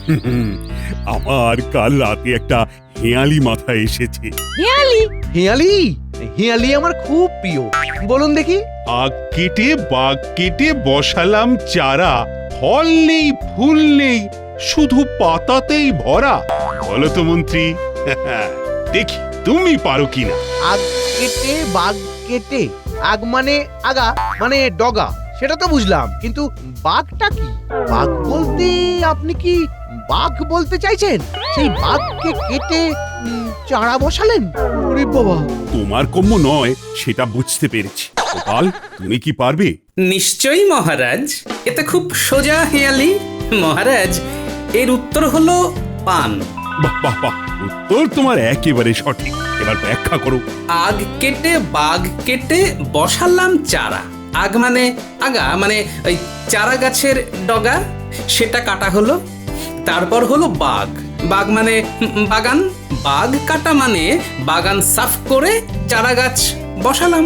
হুম, আমার কাল রাতে একটা হেঁয়ালি মাথায় এসেছে। হেয়ালি? হেঁয়ালি? হেঁয়ালি আমার খুব প্রিয়, বলুন দেখি। আগ কেটে বাগ কেটে বসালাম চারা, ফল নেই ফুল নেই, শুধু পাতাতেই ভরা। বলো তো মন্ত্রী, দেখি তুমি পারো কিনা। আগ কেটে বাগ কেটে, আগ মানে আগা মানে ডগা, সেটা তো বুঝলাম, কিন্তু বাঘটা কি? বাঘ বলতে আপনি কি বাঘ বলতে চাইছেন? সেই বাঘকে কেটে চারা বসালেন? ওরে বাবা! তোমার কম্য নয় সেটা বুঝতে পেরেছি। গোপাল, তুমি কি পারবে? নিশ্চয়ই মহারাজ, এটা খুব সোজা হেয়ালি। মহারাজ, এর উত্তর হলো পান। বাহ বাহ বাহ, উত্তর তোমার একেবারে সঠিক। এবার ব্যাখ্যা করো। আগ কেটে বাগ কেটে বসালাম চারা। আগ মানে আগা মানে ওই চারা গাছের ডগা, সেটা কাটা হলো। তারপর হলো বাগ, বাগ মানে বাগান। বাগ কাটা মানে বাগান সাফ করে চারা গাছ বসালাম।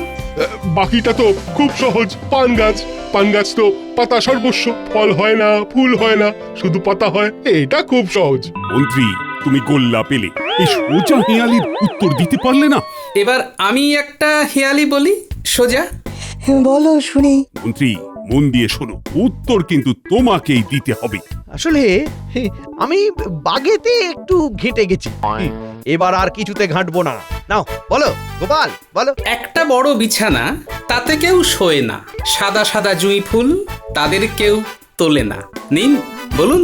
বাকিটা তো খুব সহজ। পান গাছ, পান গাছ তো পাতা সর্বস্ব, ফল হয় না ফুল হয় না, শুধু পাতা হয়। এটা খুব সহজ। মন্ত্রী, তুমি গোল্লা পেলে, এই সোজা হেঁয়ালির উত্তর দিতে পারলে না। এবার আমি একটা হেয়ালি বলি সোজা। বলো শুনি। মন্ত্রী, মন দিয়ে শোনো, উত্তর কিন্তু তোমাকেই দিতে হবে। আসলে আমি বাগেতে একটু ঘেঁটে গেছি, এবার আর কিছুতে ঘাঁটবো না। নাও বলো গোপাল, বলো। একটা বড় বিছানা, তাতে কেউ শোয় না। সাদা সাদা জুঁই ফুল, তাদের কেউ তোলে না। নিন, বলুন।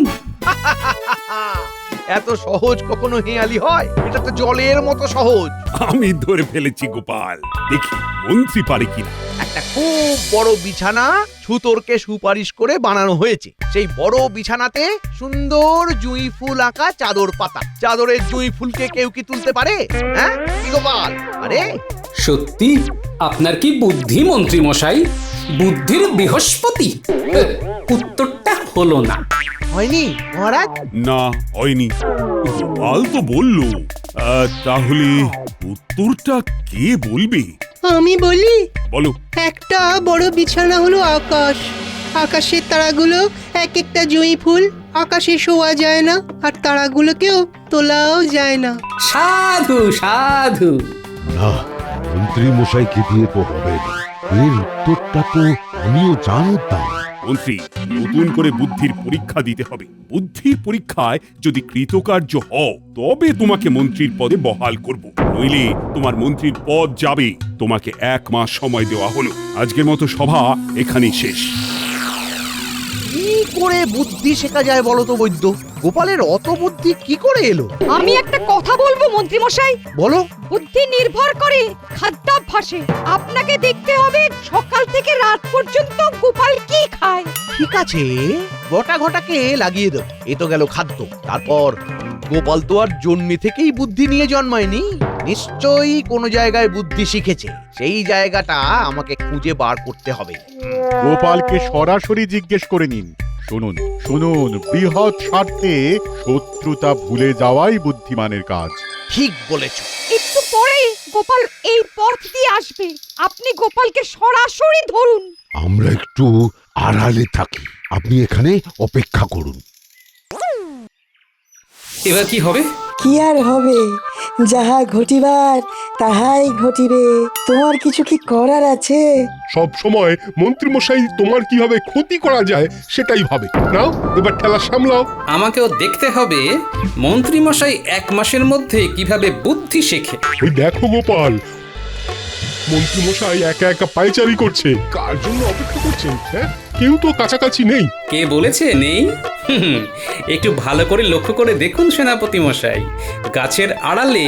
এত সহজ কখনো হেঁয়ালি হয়? এটা তো জলের মতো সহজ। আমি ধরে ফেলেছি গোপাল, দেখি মন্ত্রী পারে কিনা। একটা খুব বড় বিছানা ছুতোরকে সুপারিশ করে বানানো হয়েছে। সেই বড় বিছানাতে সুন্দর জুঁই ফুল আঁকা চাদর পাতা। চাদরের জুঁই ফুলকে কেউ কি তুলতে পারে? হ্যাঁ কি গোপাল? আরে সত্যি আপনার কি বুদ্ধি মন্ত্রী মশাই, বুদ্ধির বৃহস্পতি। উত্তরটা হলো না। হয়নি মহারাজ? না, হয়নি। গোপাল তো বললো। তাহলে উত্তরটা কে বলবে? আমি বলি, বলো। একটা বড় বিছানা হলো আকাশ। আকাশের তারাগুলো এক একটা জুঁই ফুল। আকাশে শোয়া যায় না, আর তারাগুলোকেও তোলাও যায় না। সাধু সাধু। না, মন্ত্রী মশাইকে দিয়ে তো হবে না। এর উত্তরটা তো আমিও জানতাম। মন্ত্রী, নতুন করে বুদ্ধির পরীক্ষা দিতে হবে। বুদ্ধির পরীক্ষায় যদি কৃতকার্য হও, তবে তোমাকে মন্ত্রীর পদে বহাল করব। নইলে তোমার মন্ত্রীর পদ যাবে। তোমাকে 1 মাস সময় দেওয়া হলো। আজকের মতো সভা এখানেই শেষ। কি করে বুদ্ধি শেখা যায় বলো তো বৈদ্য? গোপালের অত বুদ্ধি কি করে এলো? আমি একটা কথা বলবো মন্ত্রী মশাই। বলো। বুদ্ধি নির্ভর করে খাদ্যাভ্যাসে। আপনাকে দেখতে হবে সকাল থেকে রাত পর্যন্ত গোপাল কি খায়। ঠিক আছে, গোটা ঘটাকে লাগিয়ে দাও। এ তো গেল খাদ্য। তারপর গোপাল তো আর জন্মে থেকেই বুদ্ধি নিয়ে জন্মায়নি। নিশ্চয়ই কোনো জায়গায় বুদ্ধি শিখেছে। সেই জায়গাটা আমাকে খুঁজে বার করতে হবে। গোপালকে সরাসরি জিজ্ঞেস করে নিন। শুনুন শুনুন, বৃহৎ স্বার্থে শত্রুতা ভুলে যাওয়াই বুদ্ধিমানের কাজ। ঠিক বলেছ। একটু পরেই গোপাল এই পথ দিয়ে আসবে। আপনি গোপালকে সরাসরি ধরুন। আমরা একটু আড়ালে থাকি, আপনি এখানে অপেক্ষা করুন। এবার কি হবে? কি আর হবে, যাহা ঘটিবার তাহাই ঘটিবে। তোমার কিছু কি করার আছে? সব সময় মন্ত্রী মশাই তোমার কিভাবে ক্ষতি করা যায় সেটাই ভাবে। নাও এবার ঠেলা সামলাও। আমাকেও দেখতে হবে মন্ত্রী মশাই 1 মাসের মধ্যে কিভাবে বুদ্ধি শেখে। ওই দেখো গোপাল, মন্ত্রী মশাই একা একা পায়চারি করছে। কার জন্য অপেক্ষা করছেন? হ্যাঁ, কেউ তো কাছাকাছি নেই। কে বলেছে নেই? একটু ভালো করে লক্ষ্য করে দেখুন সেনাপতি মশাই। গাছের আড়ালে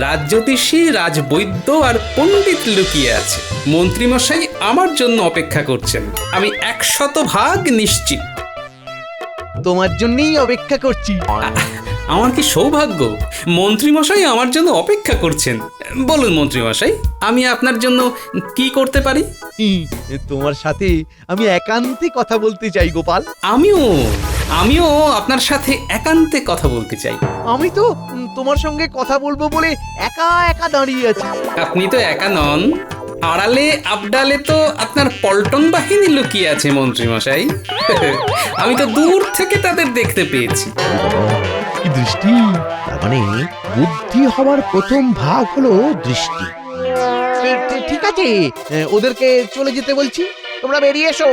রাজজ্যোতিষী, রাজবৈদ্য আর পণ্ডিত লুকিয়ে আছে। মন্ত্রী মশাই আমার জন্য অপেক্ষা করছেন, আমি 100% নিশ্চিত। তোমার জন্যই অপেক্ষা করছি। আমার কি সৌভাগ্য, মন্ত্রী মশাই আমার জন্য অপেক্ষা করছেন। বলুন মন্ত্রী মশাই, আমি আপনার জন্য কি করতে পারি? তোমার সাথে আমি একান্তে কথা বলতে চাই গোপাল। আমিও আপনার সাথে একান্তে কথা বলতে চাই। আমি তো তোমার সঙ্গে কথা বলবো বলে একা একা দাঁড়িয়ে আছি। আপনি তো একা নন, আড়ালে আবডালে তো আপনার পল্টন বাহিনী লুকিয়ে আছে মন্ত্রী মশাই। আমি তো দূর থেকে তাদের দেখতে পেয়েছি। কি দৃষ্টি! তার মানে বুদ্ধি হবার প্রথম ভাগ হলো দৃষ্টি। ঠিক আছে, ওদেরকে চলে যেতে বলছি, তোমরা বেরিয়ে এসো।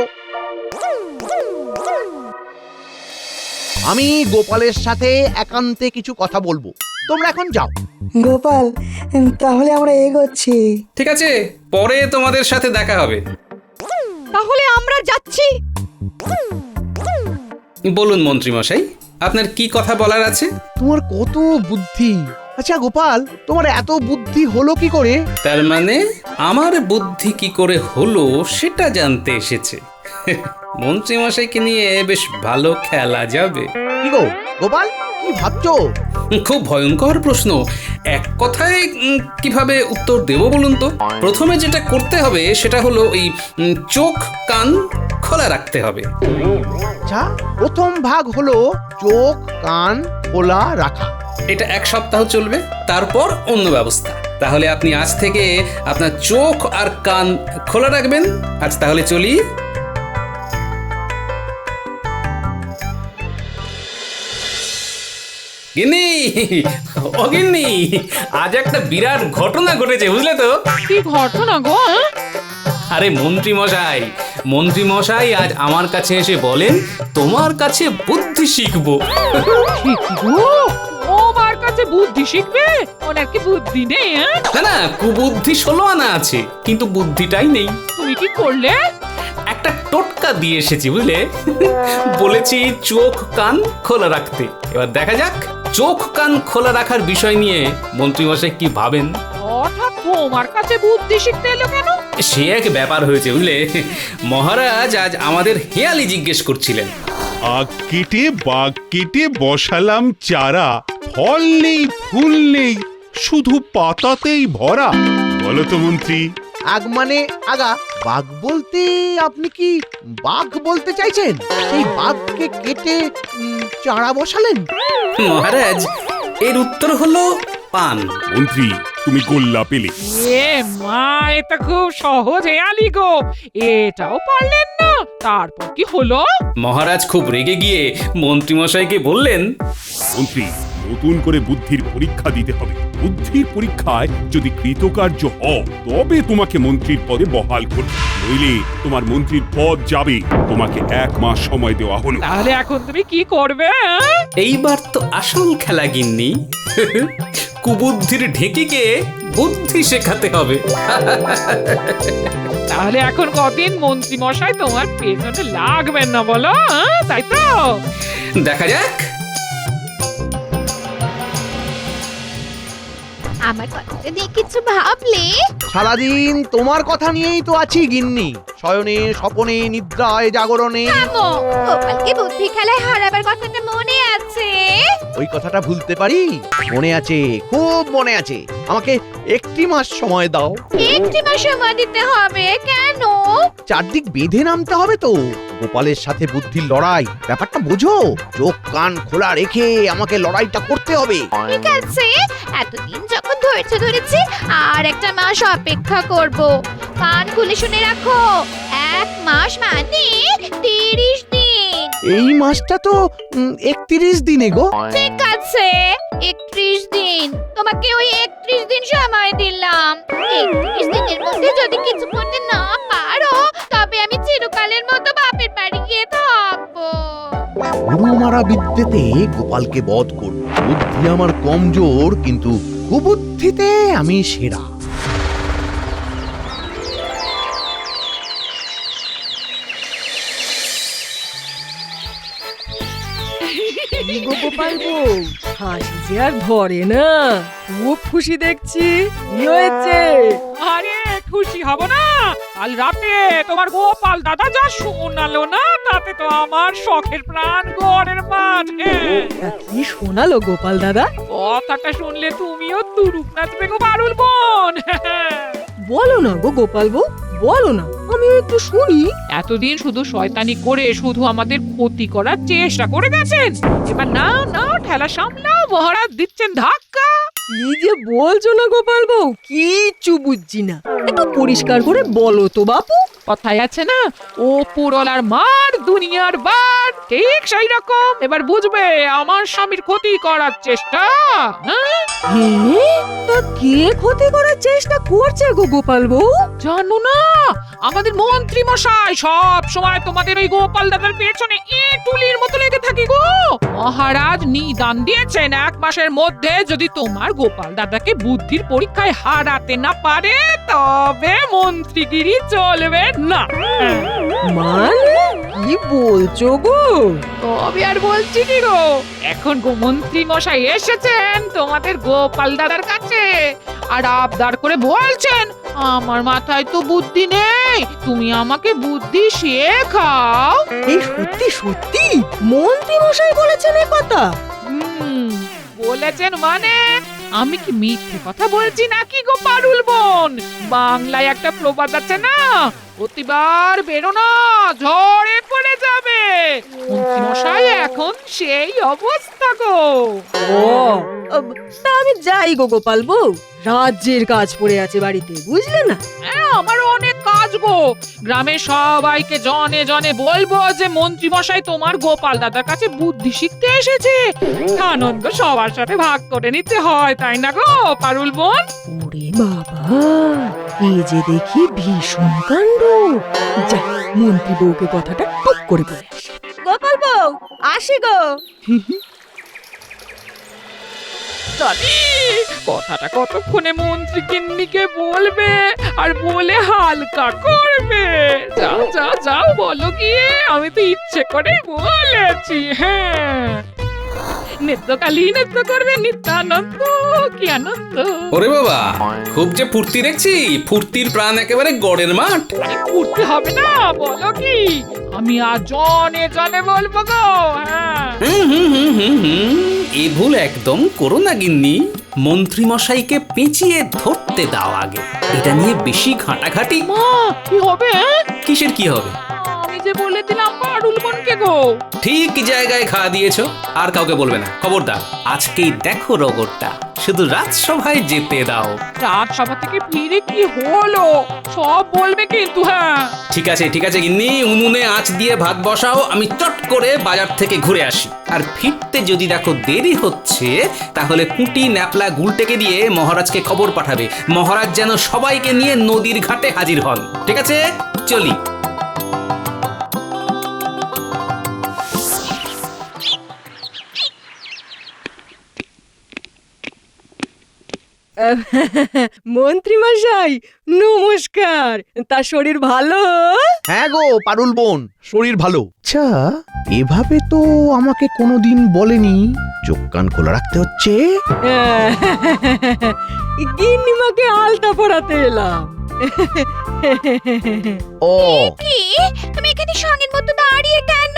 আমি গোপালের সাথে একান্তে কিছু কথা বলবো, তোমরা এখন যাও। গোপাল, তাহলে আমরা এগোচ্ছি। ঠিক আছে, পরে তোমাদের সাথে দেখা হবে। তাহলে আমরা যাচ্ছি। বলুন মন্ত্রী মশাই, আপনার কি কথা বলার আছে? তোমার কত বুদ্ধি! আচ্ছা গোপাল, তোমার এত বুদ্ধি হলো কি করে? তার মানে আমার বুদ্ধি কি করে হলো সেটা জানতে এসেছে। মন্ত্রী মশাইকে নিয়ে বেশ ভালো খেলা যাবে। কি গো গোপাল, কি ভাবছো? খুব ভয়ঙ্কর প্রশ্ন। এক কথায় কিভাবে উত্তর দেব বলুন তো? প্রথমে যেটা করতে হবে সেটা হলো ওই চোখ কান খোলা রাখতে হবে। আচ্ছা, প্রথম ভাগ হলো চোখ কান খোলা রাখা। এটা 1 সপ্তাহ চলবে, তারপর অন্য ব্যবস্থা। তাহলে আপনি আজ থেকে আপনার চোখ আর কান খোলা রাখবেন। আজ তাহলে চলি। গিন্নি, ও গিন্নি, আজ একটা বিরাট ঘটনা ঘটেছে বুঝলে তো? কি ঘটনা গো? আরে মন্ত্রী মশাই আজ আমার কাছে এসে বলেন তোমার কাছে বুদ্ধি শিখবো। ও আমার কাছে বুদ্ধি শিখবে? ওনার কি বুদ্ধি নেই? না, কুবুদ্ধি 16 আনা আছে, কিন্তু বুদ্ধিটাই নেই। তুমি কি করলে? একটা টোটকা দিয়ে এসেছি বুঝলে। বলেছি চোখ কান খোলা রাখতে। এবার দেখা যাক চোখ কান খোলা রাখার বিষয় নিয়ে মন্ত্রী মশাই কি ভাবেন। হঠাৎ তোমার কাছে বুদ্ধি শিখতে এলো কেন? সে এক ব্যাপার হয়েছে বুঝলে। মহারাজ আজ আমাদের হেয়ালি জিজ্ঞেস করছিলেন। আগ কেটে বাগ কেটে বসালাম চারা, ফল নেই ফুল নেই, শুধু পাতাতেই ভরা। বলো তো মন্ত্রী। আগ মানে আগা। বাঘ বলতে আপনি কি বাঘ বলতে চাইছেন? সেই বাঘকে কেটে চারা বসালেন? মহারাজ, এর উত্তর হলো পান। মন্ত্রী, তুমি গোল্লা পেলে। এ মা, এটা খুব সহজ হেয়ালি গো, এটাও পারলেন না? তারপর কি হলো? মহারাজ খুব রেগে গিয়ে মন্ত্রী মশাইকে বললেন, মন্ত্রী, নতুন করে বুদ্ধির পরীক্ষা দিতে হবে। বুদ্ধির পরীক্ষায় যদি কৃতকার্য হও তবে তোমাকে মন্ত্রীর পদে বহাল করবে, নইলে তোমার মন্ত্রীর পদ যাবে। তোমাকে 1 মাস সময় দেওয়া হলো। তাহলে এখন তুমি কি করবে? এইবার তো আসল খেলা গিন্নি। কুবুদ্ধির ঢেকিকে বুদ্ধি শেখাতে হবে। তাহলে এখন কদিন মন্ত্রী মশাই তোমার পেছনে লাগবেন না বলো? তাই তো? দেখা যাক। আমার কথাটা নিয়ে কিছু ভাবলে? সারাদিন তোমার কথা নিয়েই তো আছি গিন্নি। শয়নে স্বপনে নিদ্রায় জাগরণে। থামো, গোপালকে বুদ্ধি খেলায় হারাবার কথাটা মনে আছে? ওই কথাটা ভুলতে পারি? মনে আছে, খুব মনে আছে। আমাকে 1 মাস সময় দাও। 1 মাস সময় দিতে হবে? কেন? চারদিক বেঁধে নামতে হবে তো। গোপালের সাথে বুদ্ধির লড়াই, ব্যাপারটা বোঝো। চোখ কান খোলা রেখে আমাকে লড়াইটা করতে হবে। ঠিক আছে, এতদিন যখন ধৈর্য ধরেছি, আর 1 মাস অপেক্ষা করব। কান খুলে শুনে রাখো, 1 মাস মানে 30 দিন। এই মাসটা তো 31 দিনে গো। ঠিক আছে, 31 দিন। তোমাকে ওই 31 দিন সময় দিলাম। 31 দিনের মধ্যে যদি কিছু করতে না পারো, তবে আমি চিরকালের মতো বাপের বাড়ি গিয়ে থাকবো। গুরু মারা বিদ্যেতে গোপালকে বধ করব। বুদ্ধি আমার কমজোর, কিন্তু কুবুদ্ধিতে আমি সেরা। গোপাল বউ, হাসি যে আর ধরে না। খুব খুশি দেখছি। কি হয়েছে? আরে খুশি হব না? কাল রাতে তোমার গোপাল দাদা যা শোনালো না, তাতে তো আমার শখের প্রাণ ঘরের মাঝে। তা কি শোনালো গোপাল দাদা? কথাটা শুনলে তুমিও তুরুপ নাচবে গো পারুল বোন। বলো না গো গোপাল বউ, বলো না, আমিও একটু শুনি। এতদিন শুধু শয়তানি করে শুধু আমাদের ক্ষতি করার চেষ্টা করে গেছেন। এবার না ঠেলা সামলাও, মহারাজ দিচ্ছেন ধাক্কা। কি যে বলছো না গোপাল বউ, কিচ্ছু বুঝছি না। একটু পরিষ্কার করে বলো তো বাপু। কথায় আছে না, ও পুরলার মার দুনিয়ার বার, ঠিক সেই রকম এবার বুঝবে আমার স্বামীর ক্ষতি করার চেষ্টা। হ্যাঁ? তা কে ক্ষতি করার চেষ্টা করছে গো গোপাল বউ? জানো না, আমাদের মন্ত্রী মশাই সব সময় তোমাদের ওই গোপাল দাদার পেছনে ইঁটুলির মতো লেগে থাকি গো। মহারাজ নিদান দিয়েছেন 1 মাসের মধ্যে যদি তোমার গোপাল দাদাকে বুদ্ধির পরীক্ষায় হারাতে না পারে তবে মন্ত্রীগিরি চলবে না। মানে কি বলছো গো? তবে আর বলছি কি গো, এখন গো মন্ত্রী মশাই এসেছেন তোমাদের গোপাল দাদার কাছে আর আবদার করে বলছেন, আমার মাথায় তো বুদ্ধি নেই, তুমি আমাকে বুদ্ধি শেখাও। এই সত্যি সত্যি মন্ত্রী মশাই বলেছেন এই কথা? বলেছেন মানে আমি কি মিথ্যে কথা বলছি নাকি গো পারুল বোন? বাংলায় একটা প্রবাদ আছে না, প্রতিবার বেরো না ঝড়ে পড়ে যাবে। মন্ত্রী মশাই এখন সেই অবস্থা গো। ও তা আমি যাই গো গোপাল বউ, রাজ্যের কাজ পড়ে আছে বাড়িতে, বুঝলে না? হ্যাঁ, আমারও অনেক কাজ গো। গ্রামের সবাইকে জনে জনে বলবো যে মন্ত্রী মশাই তোমার গোপাল দাদার কাছে বুদ্ধি শিখতে এসেছে। আনন্দ সবার সাথে ভাগ করে নিতে হয়, তাই না গো পারুল বোন? ওরে বাবা, এই যে দেখি ভীষণ কাণ্ড। যা মন্ত্রী বউকে কথাটা টুক করে বলে আসি। গোপাল বউ আসি গো। জানি কথাটা কতক্ষণে মন্ত্রী কিন্নিকে বলবে আর বলে হালকা করবে। যাও যাও যাও বলো গিয়ে, আমি তো ইচ্ছে করে বলেছি। হ্যাঁ, নৃত্যকালী নৃত্য করবে, নিত্যানন্দ কি আনন্দ। ওরে বাবা, খুব যে ফুর্তি দেখছি, ফুর্তির প্রাণ একেবারে গড়ের মাঠ। উঠতে হবে না, বলো কি, আমি আর জনে জনে বলবো গো। হ্যাঁ, এ ভুল একদম করো না গিন্নি। মন্ত্রী মশাইকে পেঁচিয়ে ধরতে দাও আগে, এটা নিয়ে বেশি ঘাটাঘাটি। মা কি হবে? কিসের কি হবে? আমি যে বলে দিলাম পারুল বোনকে গো। ঠিক জায়গায় খা দিয়েছো, আর কাউকে বলবে না, খবরদার। আজকেই দেখো রগরটা, শুধু রাজসভায় যেতে দাও। রাজসভা থেকে ফিরে কি হলো সব বলবে কিন্তু। হ্যাঁ ঠিক আছে গিন্নি, উনুনে আঁচ দিয়ে ভাত বসাও, আমি চট করে বাজার থেকে ঘুরে আসি। আর ফিরতে যদি দেখো দেরি হচ্ছে তাহলে কুটি ন্যাপলা গুলটেকে দিয়ে মহারাজকে খবর পাঠাবে, মহারাজ যেন সবাইকে নিয়ে নদীর ঘাটে হাজির হন। ঠিক আছে, চলি। মন্ত্রী মশাই নমস্কার। তা শরীর ভালো? হ্যাঁ গো পারুল বোন, শরীর ভালো। আচ্ছা, এভাবে তো আমাকে কোনোদিন বলেনি। চোখ কান খোলা রাখতে হচ্ছে। গিন্নিমাকে আলতা পরাতে এলাম। ও কি তুমি এখানে সঙ্গের মতো দাঁড়িয়ে কেন?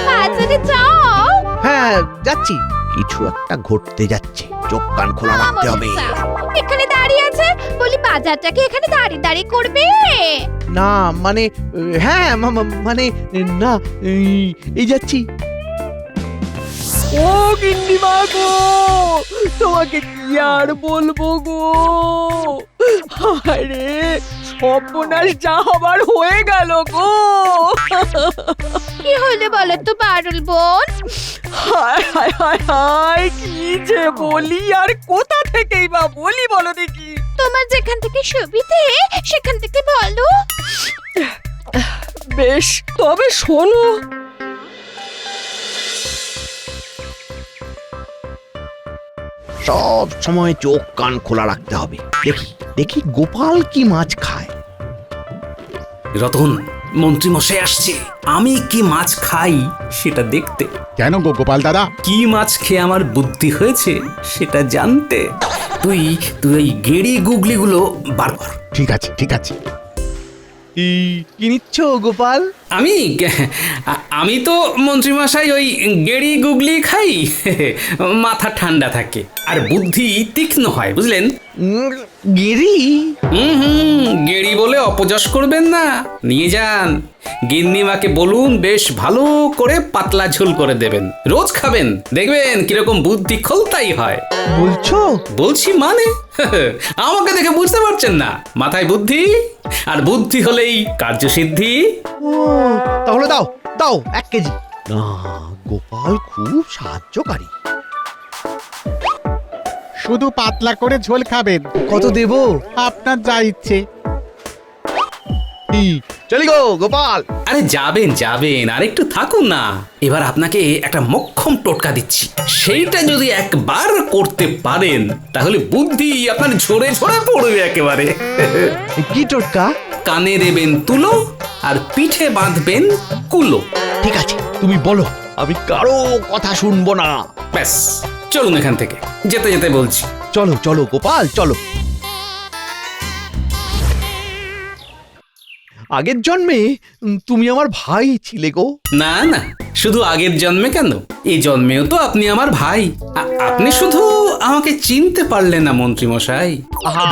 বাজারে যাও। হ্যাঁ যাচ্ছি, কিছু একটা ঘটতে যাচ্ছে, চোখ কান খোলা রাখতে হবে। এখানে দাঁড়িয়ে আছে বলি, বাজারটাকে এখানে দাঁড়িয়ে দাঁড়িয়ে করবে? না মানে, হ্যাঁ মানে না, এই যাচ্ছি। ও গিন্নিমা গো, তোমাকে কি আর বলবো গো। আরে সর্বনাশ যা হবার হয়ে গেল গো। কি হলো বলো তো পারুল বোন? হায় হায় হায় হায়, কি যে বলি আর কোথা থেকেই বা বলি বলো দেখি। তোমার যেখান থেকে সুবিধে সেখান থেকে বলো। বেশ, তবে শোনো। সব সময় চোখ কান খোলা রাখতে হবে। দেখি দেখি গোপাল কি মাছ খায়। রতন, মন্ত্রী মশাই আসছে, আমি কি মাছ খাই সেটা দেখতে। কেন গো গোপাল দাদা? কি মাছ খেয়ে আমার বুদ্ধি হয়েছে সেটা জানতে। তুই ওই গেড়ি গুগলিগুলো বার কর। ঠিক আছে ঠিক আছে। কি নিচ্ছ গোপাল? আমি তো মন্ত্রী মশাই ওই গেড়ি গুগলি খাই, মাথা ঠান্ডা থাকে আর বুদ্ধি তীক্ষ্ণ হয়, বুঝলেন? গিরি গেড়ি বলে অপযশ করবেন না, নিয়ে যান। গিন্নিমাকে বলুন বেশ ভালো করে পাতলা ঝোল করে দেবেন, রোজ খাবেন, দেখবেন কিরকম বুদ্ধি খোলতাই হয়। বলছো? বলছি মানে আমাকে দেখে বুঝতে পারছেন না? মাথায় বুদ্ধি, আর বুদ্ধি হলেই কার্যসিদ্ধি। ও তাহলে দাও দাও 1 কেজি। না, গোপাল খুব সাহায্যকারী। শুধু পাতলা করে ঝোল খাবেন, কত দেব? আপনার যা ইচ্ছে। চলি গো গোপাল। আরে যাবেন যাবেন, আর একটু থাকুন না। এবার আপনাকে একটা মোক্ষম টোটকা দিচ্ছি, সেইটা যদি একবার করতে পারেন তাহলে বুদ্ধি আপনার ঝরে ঝরে পড়বে একেবারে। কি টোটকা? কানে দেবেন তুলো আর পিঠে বাঁধবেন কুলো। ঠিক আছে, তুমি বলো, আমি কারো কথা শুনবো না। ব্যাস, চলুন এখান থেকে, যেতে যেতে বলছি। চলো চলো গোপাল চলো। আগের জন্মে তুমি আমার ভাই ছিলে গো। না না, শুধু আগের জন্মে কেন, এই জন্মেও তো আপনি আমার ভাই। আপনি শুধু আমাকে চিনতে পারলেন না মন্ত্রী মশাই। আহা,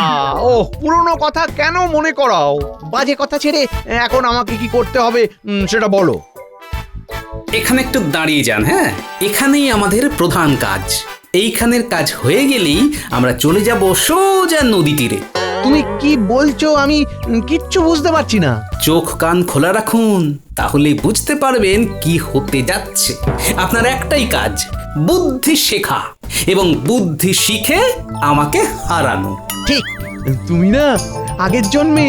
ও পুরনো কথা কেন মনে করাও? বাজে কথা ছেড়ে এখন আমাকে কি করতে হবে সেটা বলো। এখানে একটু দাঁড়িয়ে যান। হ্যাঁ, এখানেই আমাদের প্রধান কাজ। এইখানের কাজ হয়ে গেলেই আমরা চলে যাব সোজা নদী তীরে। তুমি কি বলছো? আমি কিচ্ছু বুঝতে পারছি না। চোখ কান খোলা রাখুন, তাহলেই বুঝতে পারবেন কি হতে যাচ্ছে। আপনার একটাই কাজ, বুদ্ধি শেখা এবং বুদ্ধি শিখে আমাকে হারানো। ঠিক, তুমি না আগের জন্মে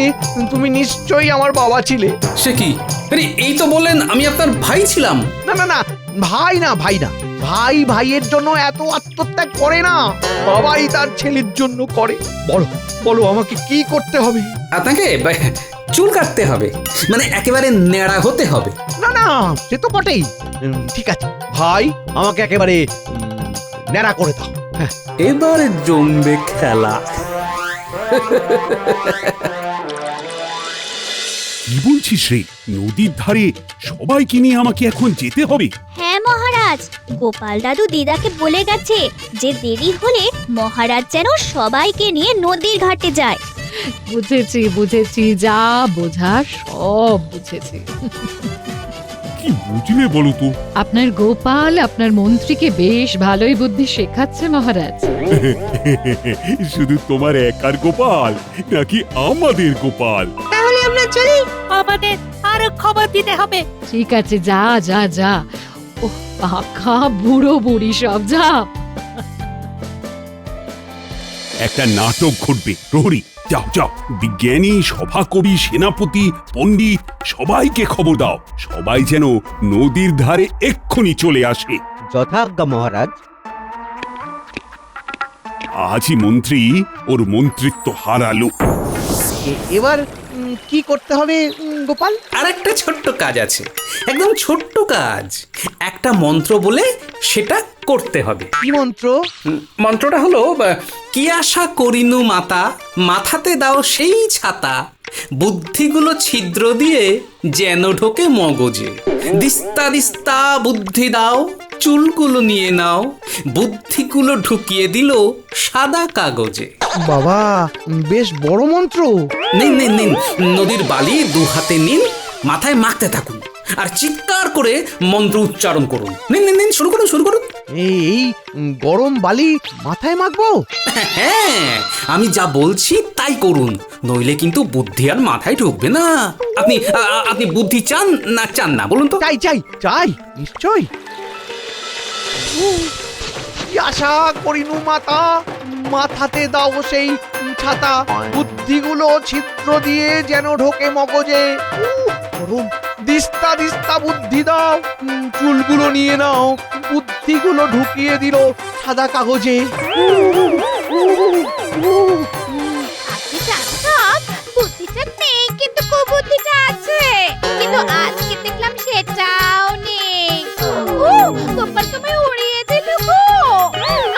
তুমি নিশ্চয়ই আমার বাবা ছিলে। সে কি? আরে এই তো বললেন আমি আপনার ভাই ছিলাম। না না না, ভাই না ভাই না, ভাই ভাইয়ের জন্য এত আত্মত্যাগ করে না, বাবাই তার ছেলের জন্য করে। বলো বলো, আমাকে কি করতে হবে? আপনাকে চুল কাটতে হবে, মানে একেবারে ন্যাড়া হতে হবে। না না, সে তো বটেই। ঠিক আছে ভাই, আমাকে একেবারে ন্যাড়া করে দাও। হ্যাঁ, এবারে জমবে খেলা। কি বলছিস রে? নদীর ধারে সবাইকে নিয়ে আমাকে এখন যেতে হবে? হ্যাঁ মহারাজ, গোপাল দাদু দিদাকে বলে গেছে যে দেরি হলে মহারাজ যেন সবাইকে নিয়ে নদীর ঘাটে যায়। বুঝেছি বুঝেছি, যা বোঝার সব বুঝেছি। কি বুঝলে বলো তো? আপনার গোপাল আপনার মন্ত্রীকে বেশ ভালোই বুদ্ধি শেখাচ্ছে মহারাজ। শুধু তোমার একার গোপাল নাকি আমাদের গোপাল? তাহলে আমরা চলি। আমাদের আরো খবর দিতে হবে। ঠিক আছে, যা যা যা। ও পাখা বুড়ো বুড়ি সব, যা। একটা নাটক ঘটবে প্রহরী, যাও যাও। বিজ্ঞানী, সভাকবি, সেনাপতি, পণ্ডিত সবাইকে খবর দাও, সবাই যেন নদীর ধারে এক্ষুনি চলে আসে। যথাজ্ঞা মহারাজ। আজই মন্ত্রী ওর মন্ত্রিত্ব হারালো। এবার কি করতে হবে গোপাল? আর একটা ছোট্ট কাজ আছে, একদম ছোট্ট কাজ। একটা মন্ত্র বলে সেটা করতে হবে। কি মন্ত্র? মন্ত্রটা হলো, কি আশা করিনু মাতা, মাথাতে দাও সেই ছাতা, বুদ্ধিগুলো ছিদ্র দিয়ে যেন ঢোকে মগজে, দিস্তা দিস্তা বুদ্ধি দাও, চুলগুলো নিয়ে নাও, বুদ্ধিগুলো ঢুকিয়ে দিল সাদা কাগজে। বাবা, বেশ বড় মন্ত্র। নিন নিন নিন, নদীর বালি 2 হাতে নিন, মাথায় মাখতে থাকুন আর চিৎকার করে মন্ত্র উচ্চারণ করুন। নিন নিন নিন, শুরু করুন শুরু করুন। এই গরম বালি মাথায় মাখবো? হ্যাঁ, আমি যা বলছি তাই করুন, নইলে কিন্তু বুদ্ধি আর মাথায় ঢুকবে না। আপনি বুদ্ধি চান না চান না বলুন তো? চাই চাই চাই, নিশ্চয়। কি আশা করিনু মাতা, মাথাতে দাও সেই ছাতা, বুদ্ধিগুলো ছিদ্র দিয়ে যেন ঢোকে মগজে। গরম, দিস্তা দিস্তা বুদ্ধি দাও, চুলগুলো নিয়ে নাও, বুদ্ধিগুলো ঢুকিয়ে দিল সাদা কাগজে। আপনি জানতাম বুদ্ধিটা নেই, কিন্তু কুবুদ্ধিটা আছে। কিন্তু আজকে দেখলাম সেটাও নেই। গোপাল তুমি উড়িয়ে দিল গো।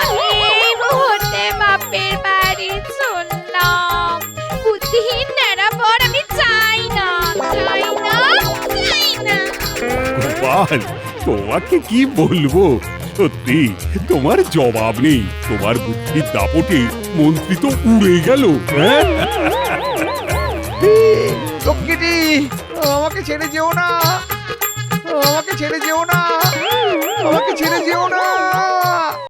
আমি এই মুহূর্তে বাপের বাড়ি চললাম। বুদ্ধিহীন নেড়া পর আমি চাই না, চাই না, চাই না। গোপাল, তোমাকে কি বলবো, সত্যি তোমার জবাব নেই। তোমার বুদ্ধির দাপটে মন্ত্রী তো উড়ে গেল। হ্যাঁ লক্ষ্মীটি, আমাকে ছেড়ে যেও না, আমাকে ছেড়ে যেও না, আমাকে ছেড়ে যেও না।